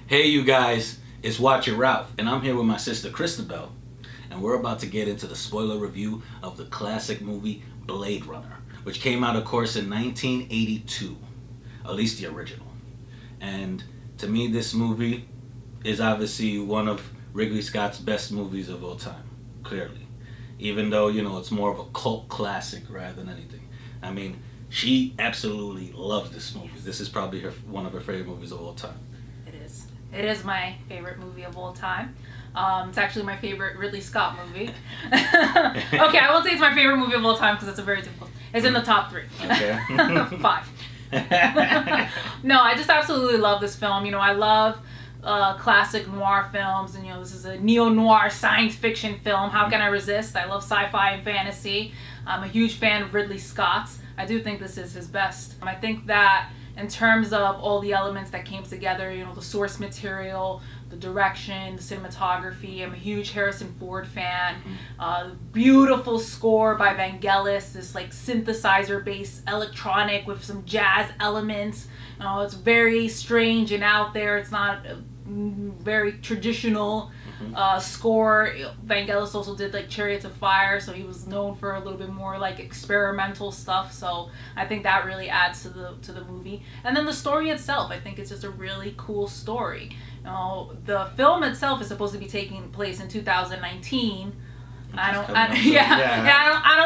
Hey you guys, it's Watcher Ralph, and I'm here with my sister Christabel, and we're about to get into the spoiler review of the classic movie Blade Runner, which came out, of course, in 1982, at least the original. And to me, this movie is obviously one of Ridley Scott's best movies of all time, clearly. Even though, you know, it's more of a cult classic rather than anything. I mean, she absolutely loves this movie. This is probably one of her favorite movies of all time. It is my favorite movie of all time. It's actually my favorite Ridley Scott movie. Okay, I won't say it's my favorite movie of all time because it's a very difficult. It's in the top 3. Okay. 5. No, I just absolutely love this film. You know, I love classic noir films, and you know, this is a neo-noir science fiction film. How can I resist? I love sci-fi and fantasy. I'm a huge fan of Ridley Scott's. I do think this is his best. I think that in terms of all the elements that came together, you know, the source material, the direction, the cinematography. I'm a huge Harrison Ford fan. Beautiful score by Vangelis, this like synthesizer-based electronic with some jazz elements. You know, it's very strange and out there. It's not very traditional score. Vangelis also did like Chariots of Fire, so he was known for a little bit more like experimental stuff. So I think that really adds to the movie. And then the story itself, I think it's just a really cool story. You know, the film itself is supposed to be taking place in 2019. I don't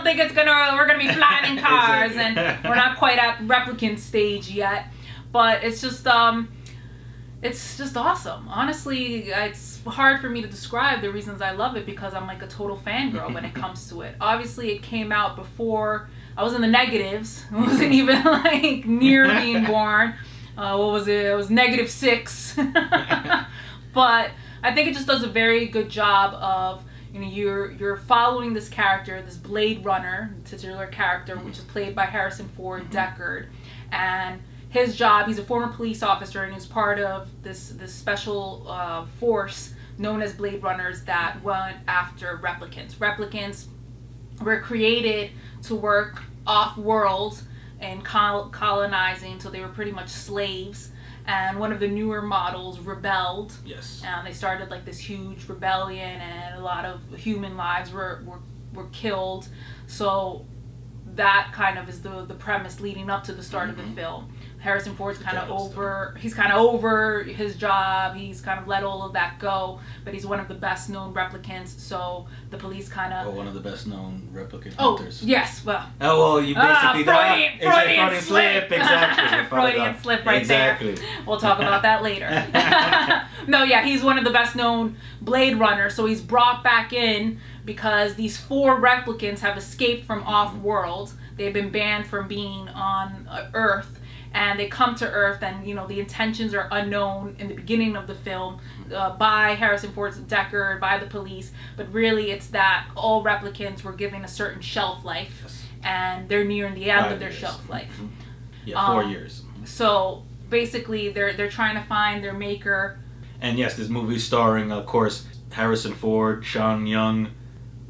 think we're gonna be flying in cars, and we're not quite at replicant stage yet. But it's just awesome. Honestly, it's hard for me to describe the reasons I love it because I'm like a total fangirl when it comes to it. Obviously, it came out before I was in the negatives. I wasn't even like near being born. What was it? It was -6. But I think it just does a very good job of, you know, you're following this character, this Blade Runner, titular character, which is played by Harrison Ford, Deckard, and his job, he's a former police officer and he's part of this special force known as Blade Runners that went after replicants. Replicants were created to work off-world and colonizing, so they were pretty much slaves. And one of the newer models rebelled. Yes. And they started like this huge rebellion, and a lot of human lives were killed. So that kind of is the premise leading up to the start of the film. Harrison Ford's kind of over his job. He's kind of let all of that go, but he's one of the best known replicants. So the police kind of one of the best known replicant hunters. hunters. Yes, well. Oh well, you basically Freudian slip. Exactly. Freudian slip right exactly. there. We'll talk about that later. No, yeah, he's one of the best known Blade Runners. So he's brought back in because these 4 replicants have escaped from off-world. They've been banned from being on Earth. And they come to Earth, and you know the intentions are unknown in the beginning of the film by Harrison Ford's Deckard, by the police. But really, it's that all replicants were given a certain shelf life, and they're nearing the end of their shelf life. Yeah, 4 years. So basically, they're trying to find their maker. And yes, this movie starring, of course, Harrison Ford, Sean Young,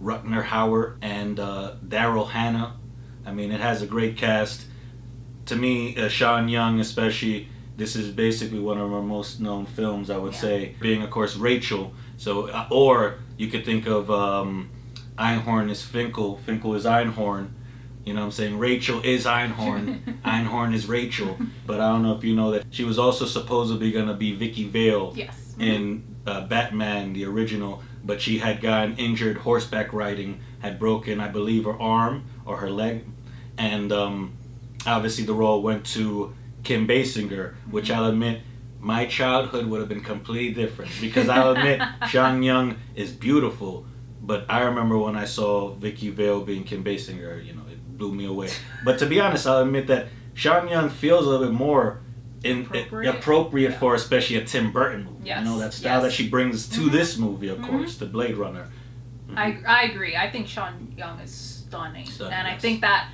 Rutger Hauer, and Daryl Hannah. I mean, it has a great cast. To me, Sean Young especially, this is basically one of our most known films, I would say, being, of course, Rachel. So, or you could think of Einhorn is Finkel, Finkel is Einhorn. You know what I'm saying? Rachel is Einhorn, Einhorn is Rachel. But I don't know if you know that she was also supposedly going to be Vicky Vale in Batman, the original. But she had gotten injured horseback riding, had broken, I believe, her arm or her leg. And obviously the role went to Kim Basinger, which I'll admit, my childhood would have been completely different. Because I'll admit, Sean Young is beautiful, but I remember when I saw Vicky Vale being Kim Basinger, you know, it blew me away. But to be honest, I'll admit that Sean Young feels a little bit more appropriate for especially a Tim Burton movie. Yes. You know, that style that she brings to this movie, of course, the Blade Runner. I agree. I think Sean Young is stunning. And I think that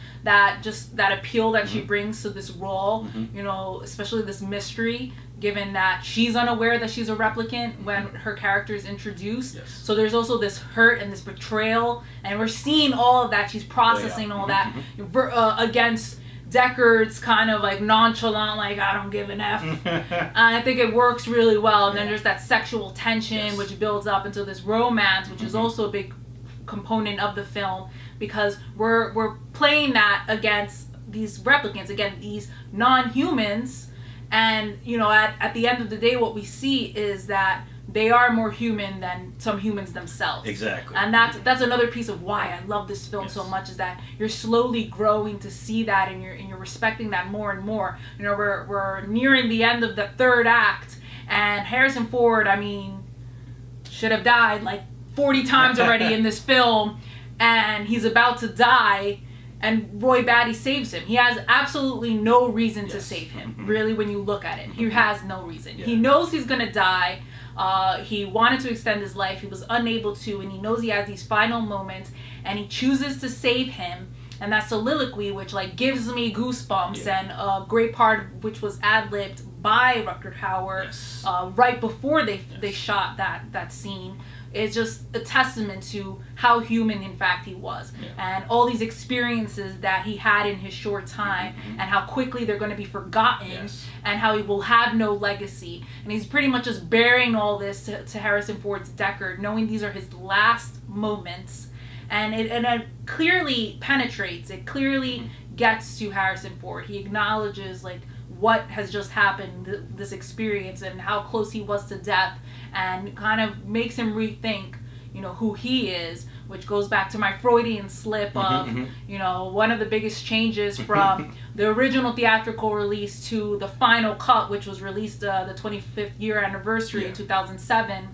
appeal that she brings to this role, you know, especially this mystery, given that she's unaware that she's a replicant when her character is introduced. So there's also this hurt and this betrayal, and we're seeing all of that. She's processing all that against Deckard's kind of like nonchalant, like I don't give an F. I think it works really well. And then there's that sexual tension which builds up into this romance, which is also a big component of the film, because we're playing that against these replicants, again, these non-humans. And you know, at the end of the day, what we see is that they are more human than some humans themselves. Exactly. And that's another piece of why I love this film so much, is that you're slowly growing to see that, and you're respecting that more and more. You know, we're nearing the end of the third act, and Harrison Ford, I mean, should have died like 40 times already in this film, and he's about to die, and Roy Batty saves him. He has absolutely no reason to save him, really, when you look at it. He has no reason. He knows he's gonna die. He wanted to extend his life. He was unable to, and he knows he has these final moments, and he chooses to save him. And that soliloquy, which like gives me goosebumps, and a great part of which was ad-libbed by Rutger Hauer right before they shot that scene, is just a testament to how human in fact he was, and all these experiences that he had in his short time, and how quickly they're going to be forgotten, and how he will have no legacy. And he's pretty much just bearing all this to Harrison Ford's Deckard, knowing these are his last moments. And it clearly penetrates, it clearly gets to Harrison Ford. He acknowledges like what has just happened, this experience, and how close he was to death, and kind of makes him rethink, you know, who he is, which goes back to my Freudian slip of, you know, one of the biggest changes from the original theatrical release to the final cut, which was released the 25th year anniversary in 2007,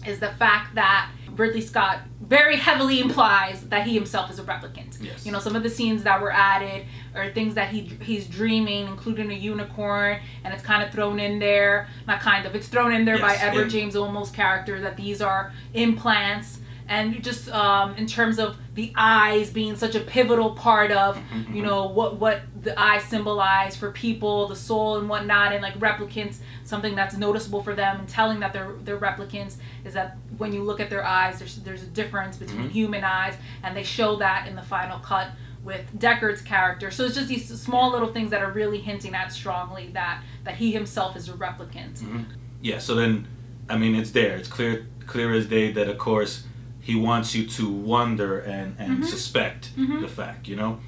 is the fact that Ridley Scott very heavily implies that he himself is a replicant. You know, some of the scenes that were added are things that he's dreaming, including a unicorn, and it's kind of thrown in there, not kind of, it's thrown in there by Edward James Olmos' character, that these are implants. And just in terms of the eyes being such a pivotal part of, you know, what the eyes symbolize for people, the soul and whatnot, and like replicants, something that's noticeable for them and telling that they're replicants is that when you look at their eyes, there's a difference between human eyes, and they show that in the final cut with Deckard's character. So it's just these small little things that are really hinting at strongly that he himself is a replicant. Yeah, so then, I mean, it's there. It's clear as day that, of course, he wants you to wonder and suspect the fact, you know?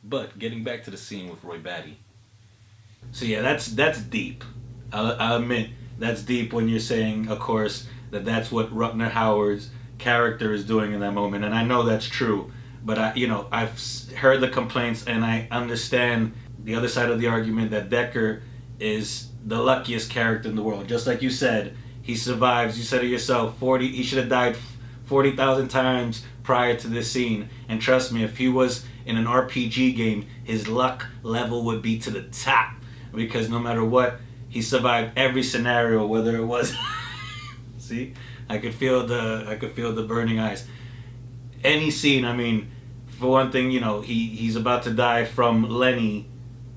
But getting back to the scene with Roy Batty. So yeah, that's deep. I'll admit, that's deep when you're saying, of course, that's what Rutger Hauer's character is doing in that moment. And I know that's true. But, I've heard the complaints, and I understand the other side of the argument that Deckard is the luckiest character in the world. Just like you said, he survives. You said it yourself, he should have died 40,000 times prior to this scene. And trust me, if he was in an RPG game, his luck level would be to the top. Because no matter what, he survived every scenario, whether it was... See? I could feel the burning eyes. Any scene, I mean, for one thing, you know, he's about to die from Lenny,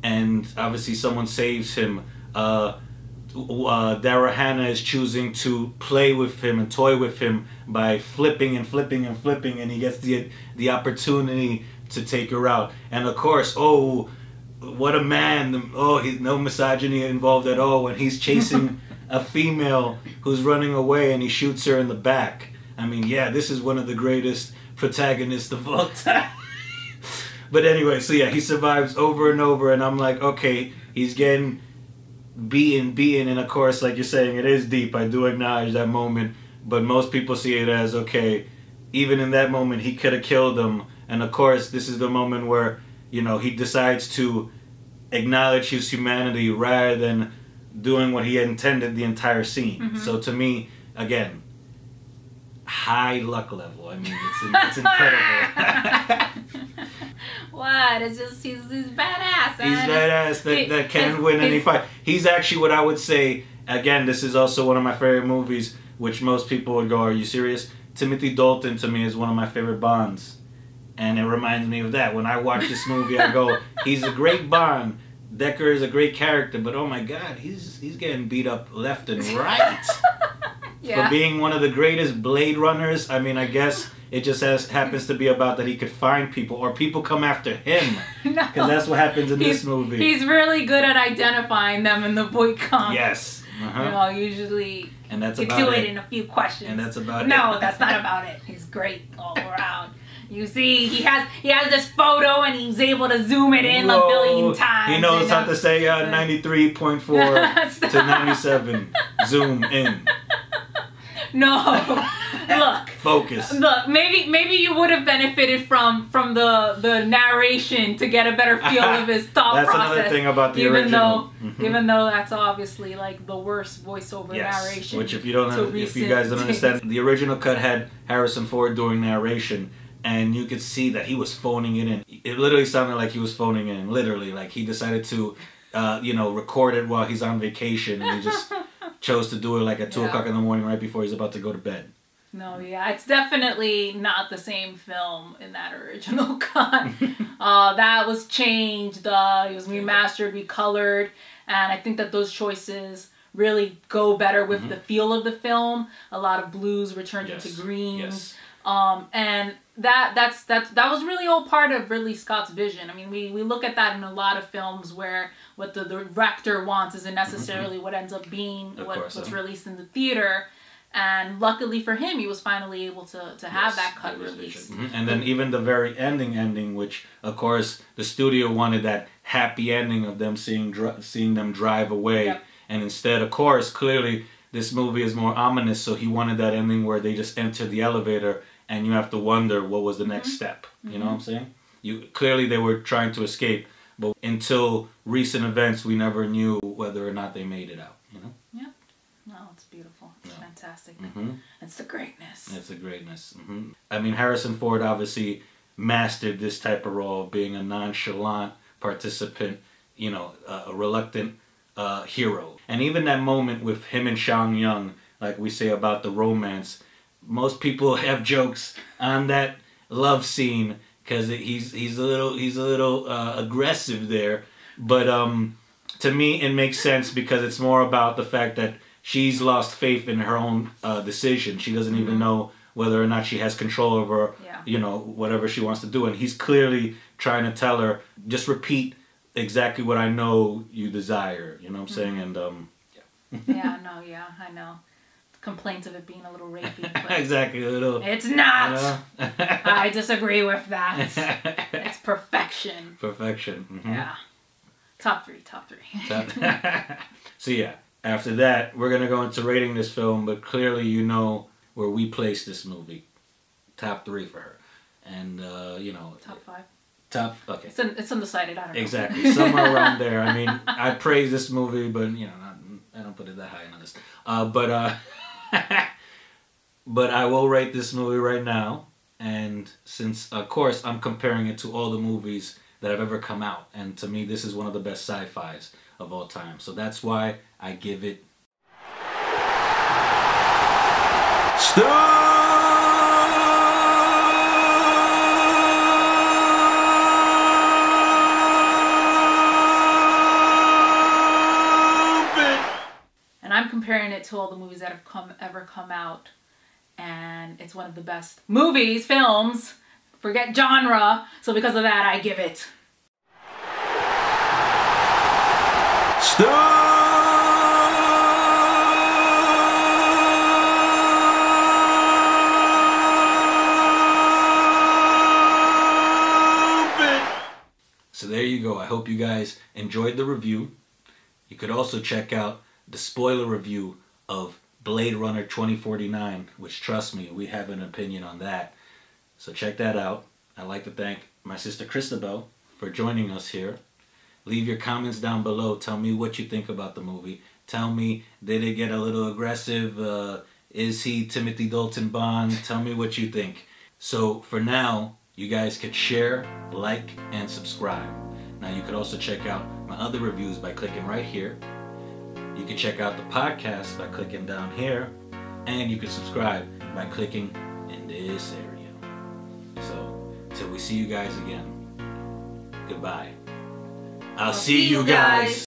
and obviously someone saves him. Daryl Hannah is choosing to play with him and toy with him by flipping and flipping and flipping, and he gets the opportunity to take her out. And of course, oh, what a man! Oh, he's no misogyny involved at all when he's chasing a female who's running away and he shoots her in the back. I mean, yeah, this is one of the greatest protagonists of all time. But anyway, so yeah, he survives over and over, and I'm like, okay, he's getting beaten, and of course, like you're saying, it is deep. I do acknowledge that moment, but most people see it as, okay, even in that moment, he could have killed him. And of course, this is the moment where, you know, he decides to acknowledge his humanity rather than doing what he had intended the entire scene. So to me, again, high luck level. I mean, it's incredible. What? It's just, he's badass. He's badass that can win any fight. He's actually what I would say, again, this is also one of my favorite movies, which most people would go, are you serious? Timothy Dalton, to me, is one of my favorite Bonds. And it reminds me of that. When I watch this movie, I go, he's a great Bond. Deckard is a great character, but oh my God, he's getting beat up left and right. For being one of the greatest Blade Runners. I mean, I guess It just happens to be about that he could find people, or people come after him. No. Because that's what happens in this movie. He's really good at identifying them in the boy comic. Yes. You know, usually and that's you about do it. it in a few questions. And that's about No, it. that's not about it. He's great all around. You see, he has this photo and he's able to zoom it in a billion times. He knows how to say 93.4 to 97. Zoom in. No. Look. Focus. Look, maybe you would have benefited from the narration to get a better feel of his thought that's process. Another thing about the original. Even though that's obviously like the worst voiceover narration. Which if you guys don't understand, the original cut had Harrison Ford doing narration, and you could see that he was phoning it in. It literally sounded like he was phoning it in. Literally, like he decided to, record it while he's on vacation, and he just chose to do it like at 2 o'clock in the morning, right before he's about to go to bed. No, yeah, it's definitely not the same film in that original cut. That was changed. It was remastered, recolored, and I think that those choices really go better with the feel of the film. A lot of blues were turned into greens. And that was really all part of Ridley Scott's vision. I mean, we look at that in a lot of films where what the director wants isn't necessarily what ends up being what's released in the theater. And luckily for him, he was finally able to have that cut released. And then even the very ending, which of course the studio wanted that happy ending of them seeing them drive away. Yep. And instead, of course, clearly this movie is more ominous, so he wanted that ending where they just enter the elevator and you have to wonder what was the next step. You know what I'm saying? Clearly they were trying to escape, but until recent events, we never knew whether or not they made it out. You know? Yeah. No, it's beautiful. It's fantastic. It's the greatness. It's the greatness. I mean, Harrison Ford obviously mastered this type of role, being a nonchalant participant, a reluctant hero. And even that moment with him and Sean Young, like we say about the romance, most people have jokes on that love scene because he's a little aggressive there. But to me, it makes sense because it's more about the fact that she's lost faith in her own decision. She doesn't even know whether or not she has control over, whatever she wants to do. And he's clearly trying to tell her, just repeat exactly what I know you desire. You know what I'm saying? And I know. Complaints of it being a little rapey. But exactly, a little. It's not. I disagree with that. It's perfection. Perfection. Yeah. Top three. So yeah. After that, we're going to go into rating this film, but clearly you know where we place this movie. Top 3 for her. And, Top 5. Okay. It's undecided, I don't know. Exactly. Somewhere around there. I mean, I praise this movie, but, I don't put it that high on the list. But I will rate this movie right now. And since, of course, I'm comparing it to all the movies that have ever come out. And to me, this is one of the best sci-fis of all time. So that's why I give it And I'm comparing it to all the movies that have ever come out, and it's one of the best movies, films. Forget genre. So because of that, I give it So there you go. I hope you guys enjoyed the review. You could also check out the spoiler review of Blade Runner 2049, which, trust me, we have an opinion on that. So check that out. I'd like to thank my sister Christabel for joining us here. Leave your comments down below. Tell me what you think about the movie. Tell me, did it get a little aggressive? Is he Timothy Dalton Bond? Tell me what you think. So for now, you guys could share, like, and subscribe. Now you could also check out my other reviews by clicking right here. You can check out the podcast by clicking down here. And you can subscribe by clicking in this area. So, till we see you guys again, goodbye. I'll see you guys.